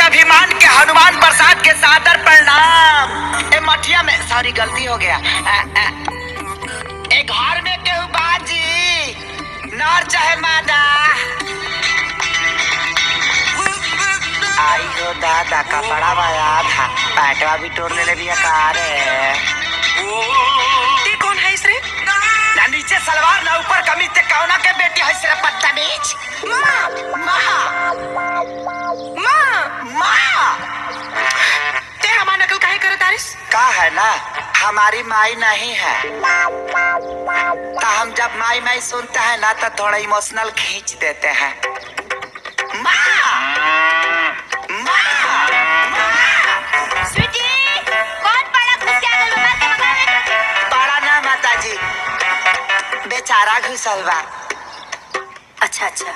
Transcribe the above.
अभिमान के हनुमान प्रसाद के सादर प्रणाम। ए मठिया में सॉरी गलती हो गया। ए घर में केहू बाजी नर चाहे मादा। आई हो दादा कपड़ा वाया था पैटवा भी तोड़ ले भी कार है। ये कौन है इसरे? ना नीचे सलवार ना ऊपर कमीज ते कौना के बेटी है इसरे बदतमीज। माँ माँ माँ माँ ते हमार नकल काहे करे तारिस? का है ना हमारी माई नहीं है तो हम जब माई माई सुनते हैं ना तो थोड़ा इमोशनल खींच देते हैं। बड़ा ना माता जी बेचारा घुसल बा। अच्छा अच्छा